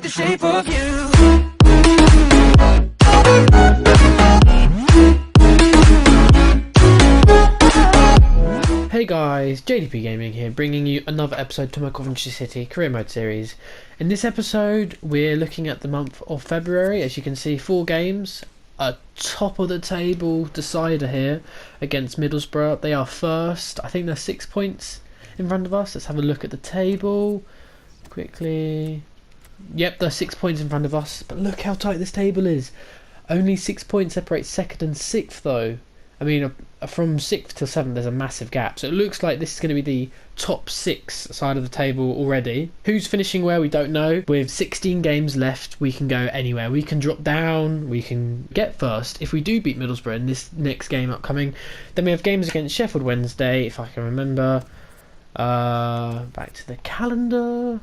the shape of you. Hey guys, JDP Gaming here, bringing you another episode to my Coventry City Career Mode series. In this episode, we're looking at the month of February. As you can see, 4 games, a top of the table decider here against Middlesbrough. They are first. I think they're 6 points in front of us. Let's have a look at the table quickly. Yep, they're 6 points in front of us, but look how tight this table is. Only 6 points separate second and sixth though. I mean, from 6th to 7th there's a massive gap, so it looks like this is going to be the top 6 side of the table already. Who's finishing where, we don't know. With 16 games left, we can go anywhere. We can drop down, we can get first if we do beat Middlesbrough in this next game upcoming. Then we have games against Sheffield Wednesday, if I can remember. Back to the calendar.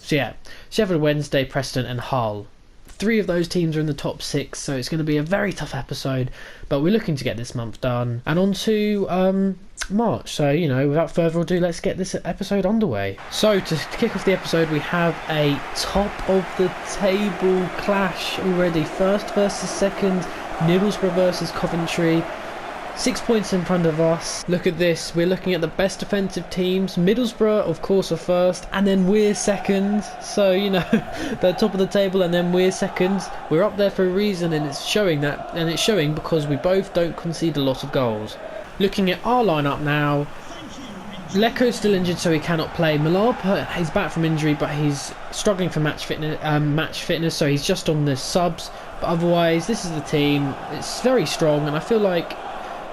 So yeah, Sheffield Wednesday, Preston and Hull. 3 of those teams are in the top 6, so it's going to be a very tough episode, but we're looking to get this month done and on to March. So, you know, without further ado, let's get this episode underway. So to kick off the episode, we have a top of the table clash already. First versus second, Middlesbrough versus Coventry. 6 points in front of us. Look at this, we're looking at the best defensive teams. Middlesbrough of course are first, and then we're second. So, you know, they're top of the table and then we're second. We're up there for a reason, and it's showing that, and it's showing because we both don't concede a lot of goals. Looking at our lineup now, Leko's still injured, so he cannot play. Malapa is back from injury, but he's struggling for match fitness, so he's just on the subs. But otherwise, this is the team. It's very strong, and I feel like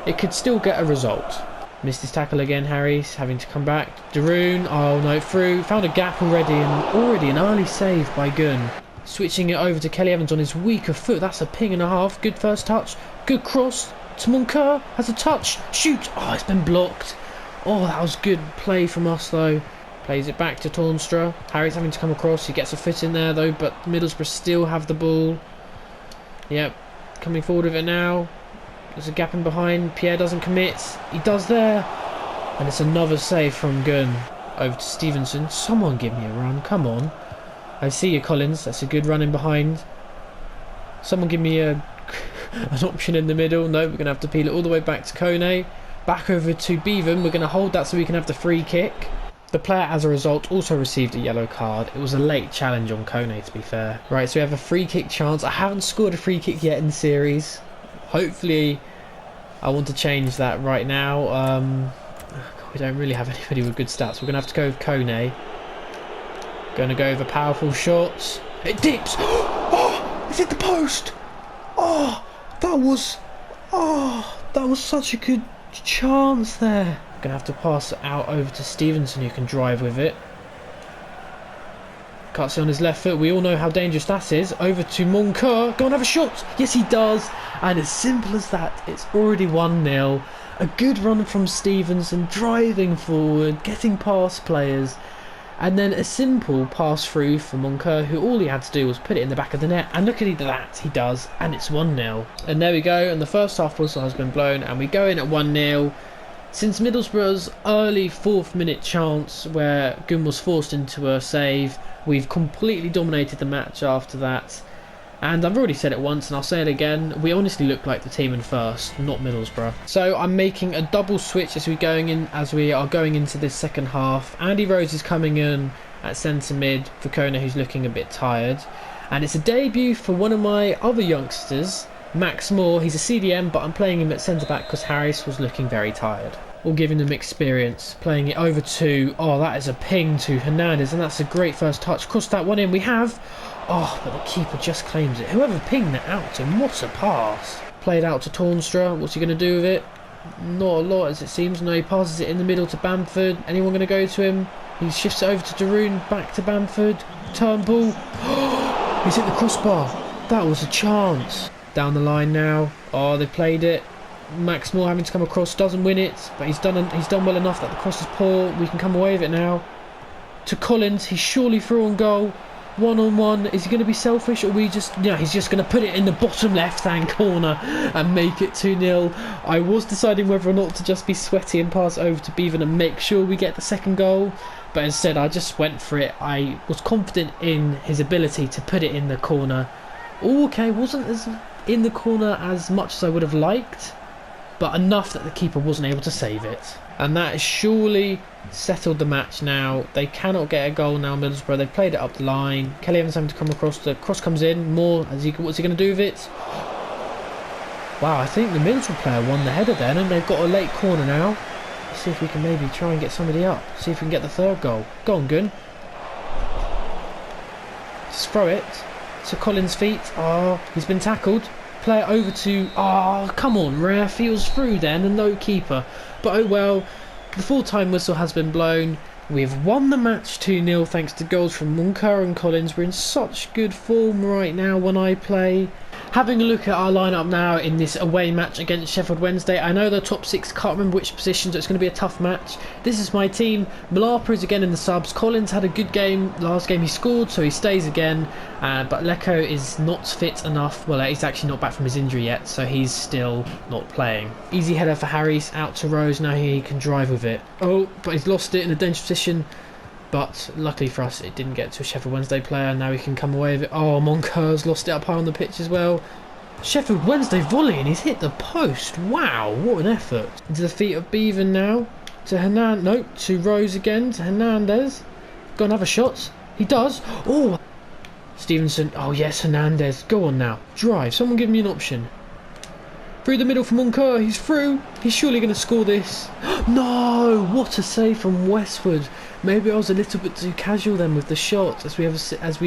it could still get a result. Missed his tackle again, Harry's having to come back. Daroon, oh no, through. Found a gap already, and already an early save by Gunn. Switching it over to Kelly Evans on his weaker foot. That's a ping and a half. Good first touch. Good cross. Tamunka has a touch. Shoot. Oh, it's been blocked. Oh, that was good play from us though. Plays it back to Tornstra. Harry's having to come across. He gets a foot in there though, but Middlesbrough still have the ball. Yep, coming forward with it now. There's a gap in behind. Pierre doesn't commit. He does there. And it's another save from Gunn. Over to Stevenson. Someone give me a run. Come on. I see you, Collins. That's a good run in behind. Someone give me an option in the middle. No, we're going to have to peel it all the way back to Kone. Back over to Bevan. We're going to hold that so we can have the free kick. The player, as a result, also received a yellow card. It was a late challenge on Kone, to be fair. Right, so we have a free kick chance. I haven't scored a free kick yet in the series. Hopefully, I want to change that right now. We don't really have anybody with good stats. We're going to have to go with Kone. Going to go with a powerful shot. It dips. Oh, it's hit the post. Oh, that was such a good chance there. Going to have to pass it out over to Stevenson, who can drive with it. Cuts it on his left foot. We all know how dangerous that is. Over to Moncoeur. Go and have a shot. Yes, he does. And as simple as that, it's already 1-0. A good run from Stevenson, driving forward, getting past players. And then a simple pass through for Moncoeur, who all he had to do was put it in the back of the net. And look at that, he does. And it's 1-0. And there we go. And the first half whistle has been blown. And we go in at 1-0. Since Middlesbrough's early 4th minute chance where Gunn was forced into a save, we've completely dominated the match after that. And I've already said it once and I'll say it again, we honestly look like the team in first, not Middlesbrough. So I'm making a double switch as we are going into this second half. Andy Rose is coming in at centre mid for Kone, who's looking a bit tired. And it's a debut for one of my other youngsters, Max Moore. He's a CDM, but I'm playing him at centre back because Harris was looking very tired. All giving them experience. Playing it over to, oh, that is a ping to Hernandez, and that's a great first touch. Cross that one in, we have. Oh, but the keeper just claims it. Whoever pinged that out to him, what a pass. Played out to Tornstra. What's he going to do with it? Not a lot, as it seems. No, he passes it in the middle to Bamford. Anyone going to go to him? He shifts it over to Daroon. Back to Bamford. Turnbull. He's hit the crossbar. That was a chance. Down the line now. Oh, they played it. Max Moore having to come across, doesn't win it, but he's done well enough that the cross is poor. We can come away with it now. To Collins, he's surely through on goal. 1-on-1. Is he going to be selfish, or we just... Yeah, he's just going to put it in the bottom left-hand corner and make it 2-0. I was deciding whether or not to just be sweaty and pass over to Bevan and make sure we get the second goal. But instead, I just went for it. I was confident in his ability to put it in the corner. Okay, wasn't as in the corner as much as I would have liked, but enough that the keeper wasn't able to save it. And that has surely settled the match now. They cannot get a goal now, Middlesbrough. They've played it up the line. Kelly Evans having to come across. The cross comes in. Moore, what's he going to do with it? Wow, I think the Middlesbrough player won the header then, and they've got a late corner now. Let's see if we can maybe try and get somebody up. See if we can get the third goal. Go on, Gunn. Just throw it to Collins' feet. Oh, he's been tackled. Play it over to... Oh, come on, ref. He was through then and no keeper. But oh well, the full-time whistle has been blown. We've won the match 2-0 thanks to goals from Munker and Collins. We're in such good form right now when I play. Having a look at our lineup now in this away match against Sheffield Wednesday. I know the top 6, can't remember which position, so it's going to be a tough match. This is my team. Malapa is again in the subs. Collins had a good game. Last game he scored, so he stays again. But Leko is not fit enough. Well, he's actually not back from his injury yet, so he's still not playing. Easy header for Harris, out to Rose. Now he can drive with it. Oh, but he's lost it in a dangerous position. But luckily for us, it didn't get to a Sheffield Wednesday player. Now he can come away with it. Oh, Monker's lost it up high on the pitch as well. Sheffield Wednesday volley, and he's hit the post. Wow, what an effort. Into the feet of Bevan now. To Hernandez. No, to Rose again. To Hernandez. Go and have a shot. He does. Oh, Stevenson. Oh, yes, Hernandez. Go on now. Drive. Someone give me an option. Through the middle for Munker. He's through. He's surely going to score this. No! What a save from Westwood. Maybe I was a little bit too casual then with the shot as we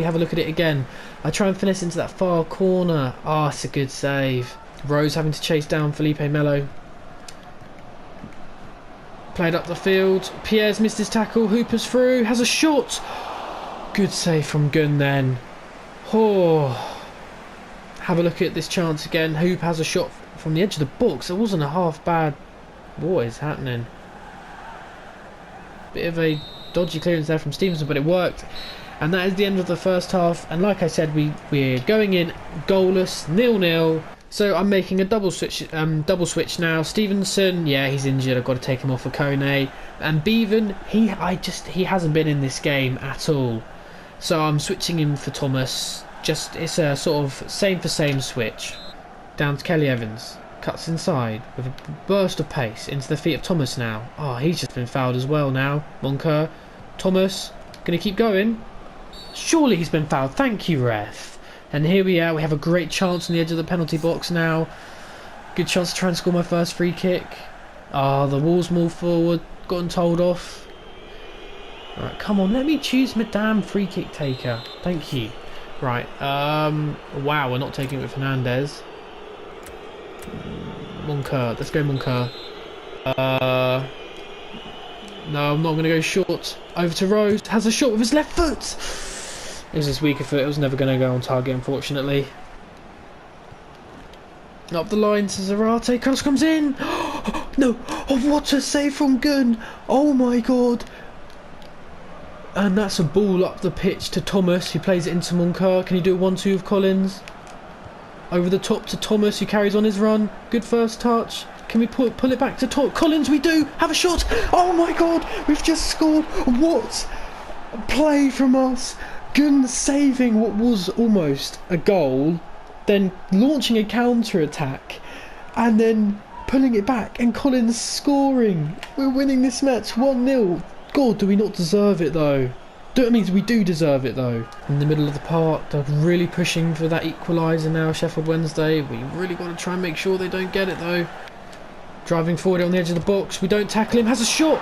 have a look at it again. I try and finesse into that far corner. Ah, it's a good save. Rose having to chase down Felipe Melo. Played up the field. Pierre's missed his tackle. Hooper's through. Has a shot. Good save from Gunn then. Oh. Have a look at this chance again. Hoop has a shot from the edge of the box. It wasn't a half bad. What is happening? Bit of a dodgy clearance there from Stevenson, but it worked. And that is the end of the first half. And like I said, we're going in goalless, 0-0. So I'm making a double switch now. Stevenson, yeah, he's injured. I've got to take him off for Kone. And Bevan, he hasn't been in this game at all. So I'm switching him for Thomas. It's a sort of same for same switch. Down to Kelly Evans. Cuts inside with a burst of pace into the feet of Thomas now. Oh, he's just been fouled as well now. Monker. Thomas. Going to keep going. Surely he's been fouled. Thank you, ref. And here we are. We have a great chance on the edge of the penalty box now. Good chance to try and score my first free kick. Ah, the Wolves move forward. Gotten told off. Alright, come on. Let me choose my damn free kick taker. Thank you. Right. Wow, we're not taking it with Hernandez. Monker, let's go Monker. No, I'm not going to go short. Over to Rose, has a shot with his left foot. It was his weaker foot, it was never going to go on target unfortunately. Up the line to Zarate, cross comes in. No, oh, what a save from Gunn. Oh my god. And that's a ball up the pitch to Thomas, who plays it into Monker. Can he do a 1-2 with Collins? Over the top to Thomas, who carries on his run. Good first touch. Can we pull it back to Collins? We do! Have a shot! Oh my god! We've just scored! What a play from us! Gunn saving what was almost a goal, then launching a counter-attack, and then pulling it back, and Collins scoring! We're winning this match 1-0. God, do we not deserve it though? That means we do deserve it though. In the middle of the park, they're really pushing for that equaliser now, Sheffield Wednesday. We really got to try and make sure they don't get it though. Driving forward on the edge of the box, we don't tackle him, has a shot!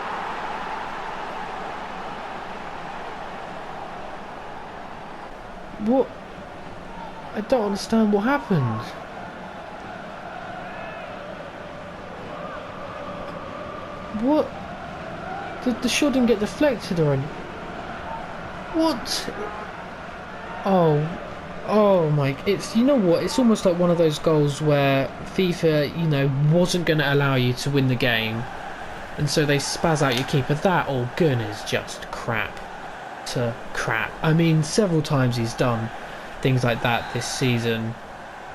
What? I don't understand what happened. What? The shot didn't get deflected or anything. What? Oh my! It's, you know what? It's almost like one of those goals where FIFA, you know, wasn't going to allow you to win the game, and so they spaz out your keeper. That or Gunn is just crap. utter crap. I mean, several times he's done things like that this season,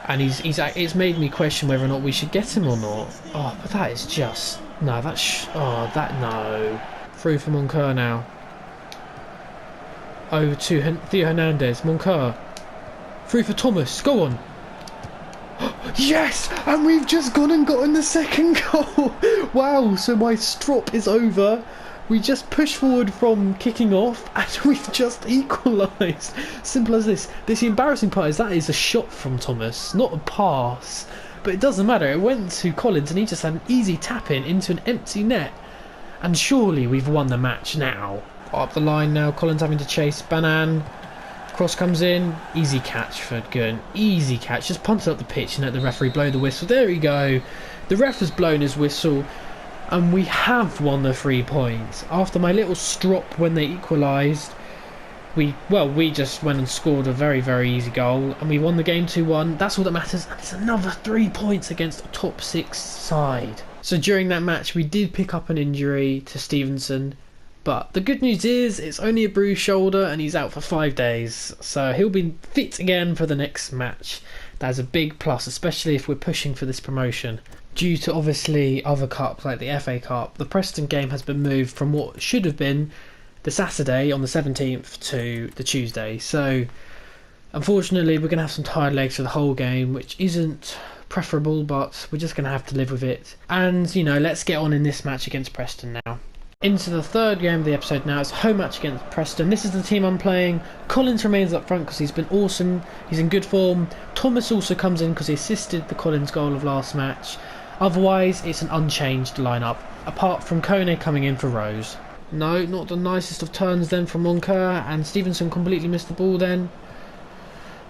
and it's made me question whether or not we should get him or not. Oh, but that is just no. No. Through for Moncur now. Over to Theo Hernandez. Moncur. Through for Thomas. Go on. Yes! And we've just gone and gotten the second goal. Wow, so my strop is over. We just pushed forward from kicking off and we've just equalised. Simple as this. The embarrassing part is that is a shot from Thomas, not a pass. But it doesn't matter. It went to Collins and he just had an easy tap in into an empty net. And surely we've won the match now. Up the line now. Collins having to chase Banan. Cross comes in. Easy catch for Gunn. Easy catch. Just punts up the pitch and let the referee blow the whistle. There we go. The ref has blown his whistle. And we have won the 3 points. After my little strop when they equalised, we just went and scored a very, very easy goal. And we won the game 2-1. That's all that matters. And it's another 3 points against a top 6 side. So during that match, we did pick up an injury to Stevenson. But the good news is it's only a bruised shoulder and he's out for 5 days. So he'll be fit again for the next match. That's a big plus, especially if we're pushing for this promotion. Due to obviously other cups like the FA Cup, the Preston game has been moved from what should have been the Saturday on the 17th to the Tuesday. So unfortunately we're going to have some tired legs for the whole game, which isn't preferable, but we're just going to have to live with it. And, you know, let's get on in this match against Preston now. Into the third game of the episode now. It's a home match against Preston. This is the team I'm playing. Collins remains up front because he's been awesome. He's in good form. Thomas also comes in because he assisted the Collins goal of last match. Otherwise, it's an unchanged lineup, apart from Kone coming in for Rose. No, not the nicest of turns then from Moncur, and Stevenson completely missed the ball then.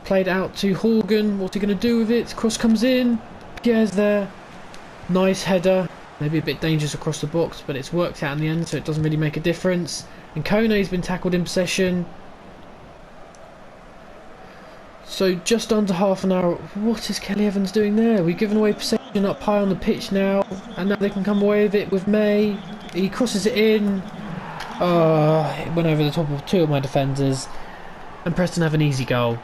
Played out to Horgan. What's he going to do with it? Cross comes in. Pierre's there. Nice header. Maybe a bit dangerous across the box, but it's worked out in the end, so it doesn't really make a difference. And Kone's been tackled in possession. So just under half an hour. What is Kelly Evans doing there? We've given away possession up high on the pitch now, and now they can come away with it with May. He crosses it in. It went over the top of 2 of my defenders. And Preston have an easy goal.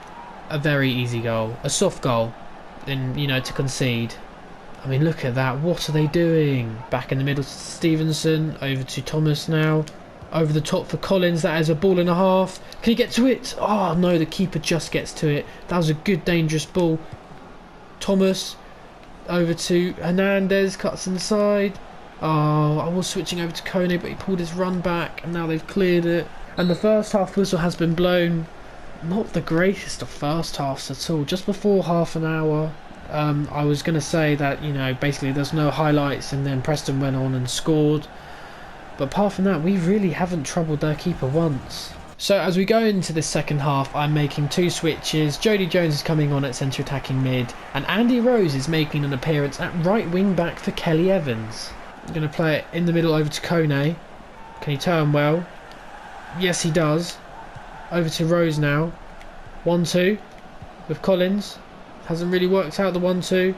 A very easy goal. A soft goal. And, you know, to concede. I mean, look at that. What are they doing? Back in the middle to Stevenson. Over to Thomas now. Over the top for Collins. That is a ball and a half. Can he get to it? Oh, no. The keeper just gets to it. That was a good, dangerous ball. Thomas. Over to Hernandez. Cuts inside. Oh, I was switching over to Kone, but he pulled his run back. And now they've cleared it. And the first half whistle has been blown. Not the greatest of first halves at all. Just before half an hour. I was going to say that, you know, basically there's no highlights and then Preston went on and scored. But apart from that, we really haven't troubled their keeper once. So as we go into this second half, I'm making 2 switches. Jody Jones is coming on at centre attacking mid. And Andy Rose is making an appearance at right wing back for Kelly Evans. I'm going to play it in the middle over to Kone. Can he turn well? Yes, he does. Over to Rose now. 1-2 with Collins. Hasn't really worked out the 1-2.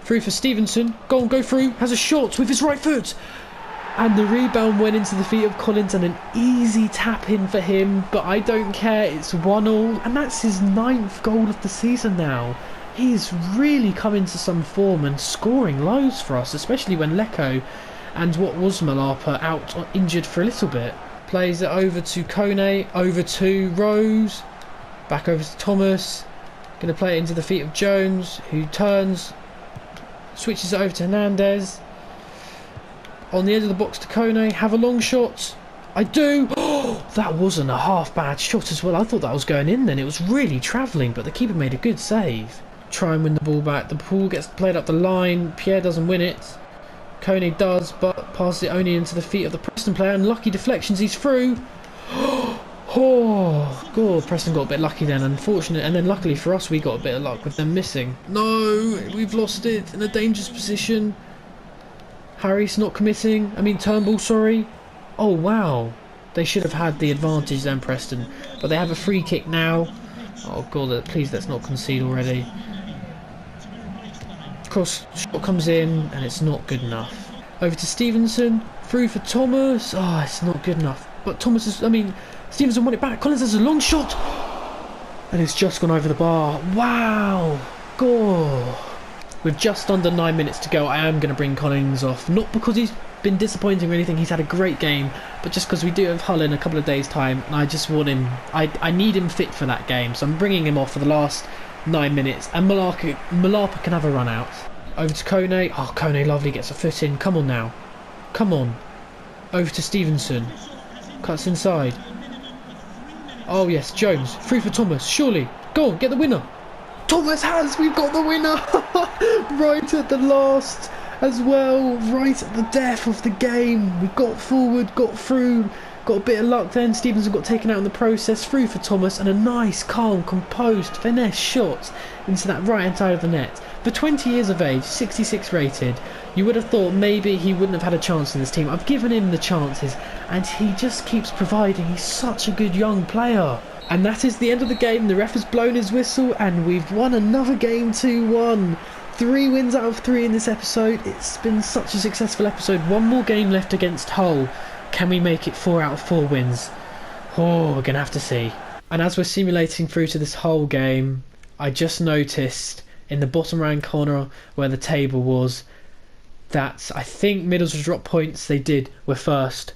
Through for Stevenson. Go on, go through. Has a shot with his right foot. And the rebound went into the feet of Collins and an easy tap in for him. But I don't care. It's 1-1. And that's his 9th goal of the season now. He's really come into some form and scoring loads for us. Especially when Leko and what was Malapa out injured for a little bit. Plays it over to Kone. Over to Rose. Back over to Thomas. Going to play it into the feet of Jones, who turns, switches it over to Hernandez. On the edge of the box to Kone. Have a long shot. I do. Oh, that wasn't a half bad shot as well. I thought that was going in then. It was really travelling, but the keeper made a good save. Try and win the ball back. The ball gets played up the line. Pierre doesn't win it. Kone does, but passes it only into the feet of the Preston player. And lucky deflections, he's through. Oh, God, Preston got a bit lucky then, unfortunate. And then luckily for us, we got a bit of luck with them missing. No, we've lost it in a dangerous position. Harris not committing. Turnbull, sorry. Oh, wow. They should have had the advantage then, Preston. But they have a free kick now. Oh, God, please let's not concede already. Cross shot comes in, and it's not good enough. Over to Stevenson. Through for Thomas. Oh, it's not good enough. But Stevenson won it back. Collins has a long shot. And it's just gone over the bar. Wow. Goal. With just under 9 minutes to go, I am going to bring Collins off. Not because he's been disappointing or anything, he's had a great game, but just because we do have Hull in a couple of days' time, and I just want him, I need him fit for that game, so I'm bringing him off for the last 9 minutes, and Malapa can have a run out. Over to Kone. Oh, Kone, lovely, gets a foot in. Come on now. Come on. Over to Stevenson. Cuts inside. Oh, yes, Jones. Free for Thomas. Surely. Go on, get the winner. Thomas has. We've got the winner. Right at the last as well. Right at the death of the game. We got forward, got through. Got a bit of luck then. Stevenson got taken out in the process. Through for Thomas. And a nice, calm, composed, finesse shot into that right-hand side of the net. For 20 years of age, 66 rated, you would have thought maybe he wouldn't have had a chance in this team. I've given him the chances, and he just keeps providing. He's such a good young player. And that is the end of the game. The ref has blown his whistle, and we've won another game 2-1. 3 wins out of 3 in this episode. It's been such a successful episode. One more game left against Hull. Can we make it 4 out of 4 wins? Oh, we're going to have to see. And as we're simulating through to this Hull game, I just noticed in the bottom right corner where the table was that I think Middlesbrough dropped points. They did. We're first.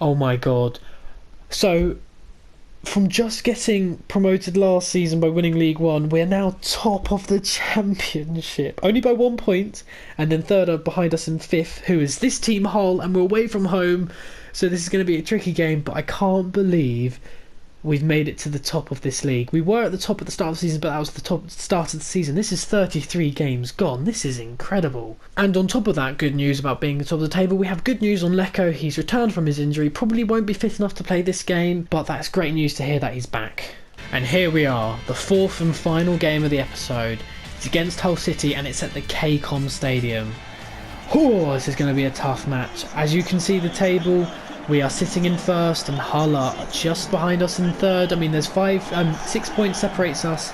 Oh my god. So from just getting promoted last season by winning League One, we're now top of the Championship. Only by 1 point, and then third are behind us in 5th, who is this team Hull, and we're away from home. So this is going to be a tricky game, but I can't believe we've made it to the top of this league. We were at the top at the start of the season, but that was the top start of the season. This is 33 games gone. This is incredible. And on top of that good news about being at the top of the table, we have good news on Lecco. He's returned from his injury. Probably won't be fit enough to play this game, but that's great news to hear that he's back. And here we are, the 4th and final game of the episode. It's against Hull City, and it's at the KCOM Stadium. Oh, this is going to be a tough match. As you can see the table, we are sitting in 1st and Hull are just behind us in 3rd. I mean, there's 6 points separates us.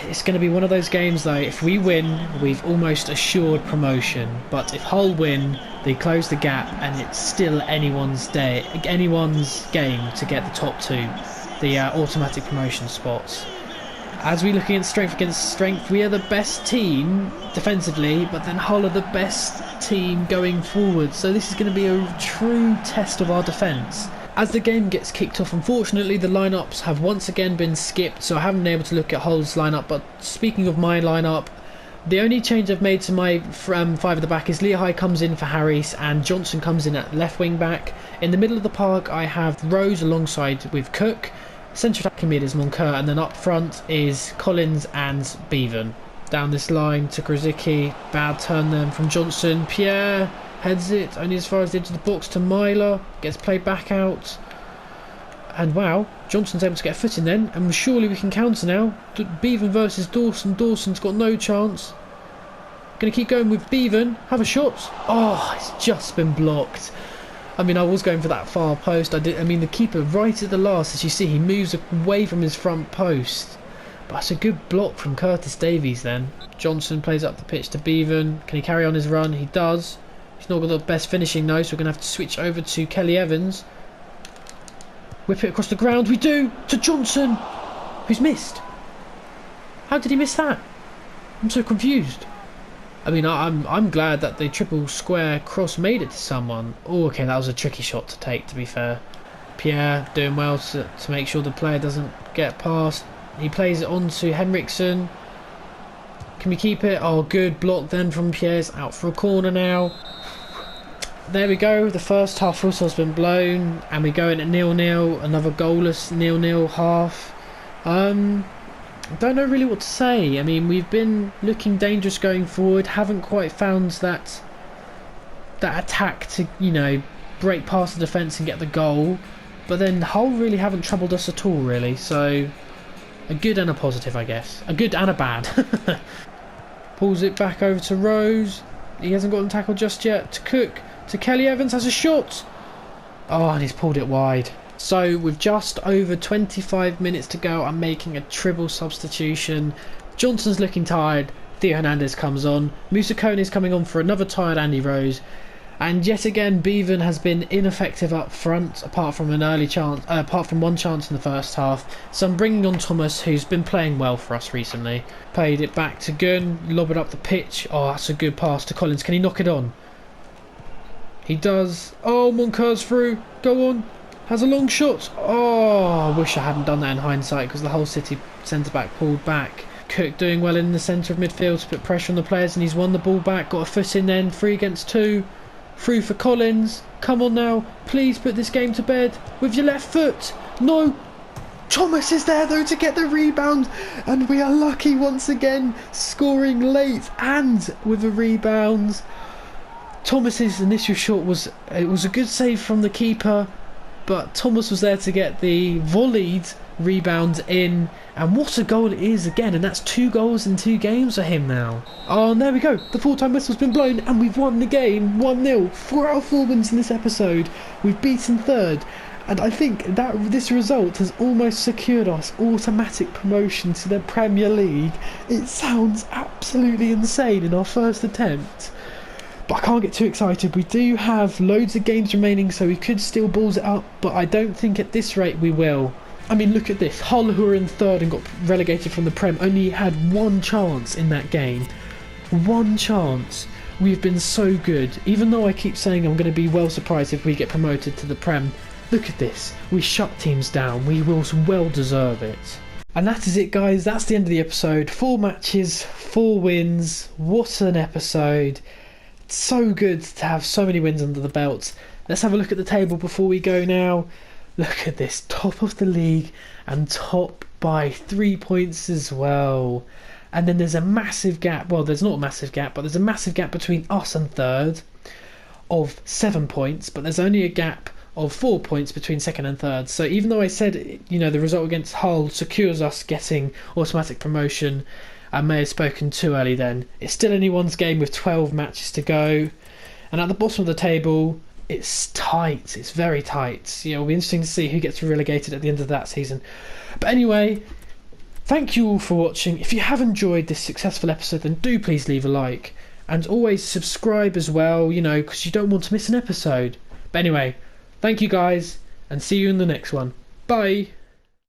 It's going to be one of those games though. If we win, we've almost assured promotion. But if Hull win, they close the gap, and it's still anyone's game to get the top 2, the automatic promotion spots. As we look against strength, we are the best team defensively, but then Hull are the best team going forward. So this is going to be a true test of our defence. As the game gets kicked off, unfortunately the lineups have once again been skipped, so I haven't been able to look at Hull's lineup. But speaking of my lineup, the only change I've made to my 5 at the back is Leahigh comes in for Harris and Johnson comes in at left wing back. In the middle of the park I have Rose alongside with Cook. Central attacking mid is Moncur, and then up front is Collins and Bevan. Down this line to Krasicki, bad turn then from Johnson. Pierre heads it only as far as the edge of the box to Myler, gets played back out. And wow, Johnson's able to get a foot in then, and surely we can counter now. Bevan versus Dawson. Dawson's got no chance. Going to keep going with Bevan. Have a shot. Oh, it's just been blocked. I mean, I was going for that far post. The keeper right at the last, as you see, he moves away from his front post. But that's a good block from Curtis Davies then. Johnson plays up the pitch to Bevan. Can he carry on his run? He does. He's not got the best finishing though, so we're going to have to switch over to Kelly Evans. Whip it across the ground. We do! To Johnson! Who's missed? How did he miss that? I'm so confused. I mean, I'm glad that the triple square cross made it to someone. Oh, okay, that was a tricky shot to take, to be fair. Pierre doing well to make sure the player doesn't get past. He plays it on to Henriksen. Can we keep it? Oh, good block then from Pierre's out for a corner now. There we go, the first half also has been blown, and we go in at 0-0, another goalless 0-0 half. Don't know really what to say. I mean, we've been looking dangerous going forward, haven't quite found that attack to, break past the defence and get the goal. But then Hull really haven't troubled us at all, really. So, a good and a positive, I guess. A good and a bad. Pulls it back over to Rose. He hasn't gotten tackled just yet. To Cook. To Kelly Evans, has a shot. Oh, and he's pulled it wide. So with just over 25 minutes to go, I'm making a triple substitution. Johnson's looking tired. Theo Hernandez comes on. Musa Kone is coming on for another tired Andy Rose. And yet again, Bevan has been ineffective up front, apart from one chance in the first half. So I'm bringing on Thomas, who's been playing well for us recently. Played it back to Gunn, lobbed it up the pitch. Oh, that's a good pass to Collins. Can he knock it on? He does. Oh, Moncoeur's through. Go on. Has a long shot. Oh, I wish I hadn't done that in hindsight, because the whole City centre-back pulled back. Cook doing well in the centre of midfield to put pressure on the players, and he's won the ball back. Got a foot in then. 3 against 2. Through for Collins. Come on now. Please put this game to bed with your left foot. No. Thomas is there though to get the rebound, and we are lucky once again, scoring late and with a rebound. Thomas's initial shot was a good save from the keeper, but Thomas was there to get the volleyed rebound in, and what a goal it is again, and that's 2 goals in 2 games for him now. Oh, and there we go, the full-time whistle's been blown and we've won the game 1-0. 4 out of 4 wins in this episode. We've beaten third, and I think that this result has almost secured us automatic promotion to the Premier League. It sounds absolutely insane in our first attempt, but I can't get too excited. We do have loads of games remaining, so we could still balls it up, but I don't think at this rate we will. I mean, look at this. Hull, who are in third and got relegated from the Prem, only had 1 chance in that game. 1 chance. We've been so good. Even though I keep saying I'm going to be well surprised if we get promoted to the Prem, look at this. We shut teams down. We will well deserve it. And that is it, guys. That's the end of the episode. 4 matches, 4 wins. What an episode. So good to have so many wins under the belt. Let's have a look at the table before we go now. Look at this, top of the league and top by 3 points as well. And then there's a massive gap, well, there's not a massive gap, but there's a massive gap between us and third of 7 points, but there's only a gap of 4 points between second and third. So even though I said, you know, the result against Hull secures us getting automatic promotion, I may have spoken too early then. It's still anyone's game with 12 matches to go. And at the bottom of the table, it's tight. It's very tight. You know, it'll be interesting to see who gets relegated at the end of that season. But anyway, thank you all for watching. If you have enjoyed this successful episode, then do please leave a like. And always subscribe as well, you know, because you don't want to miss an episode. But anyway, thank you guys, and see you in the next one. Bye!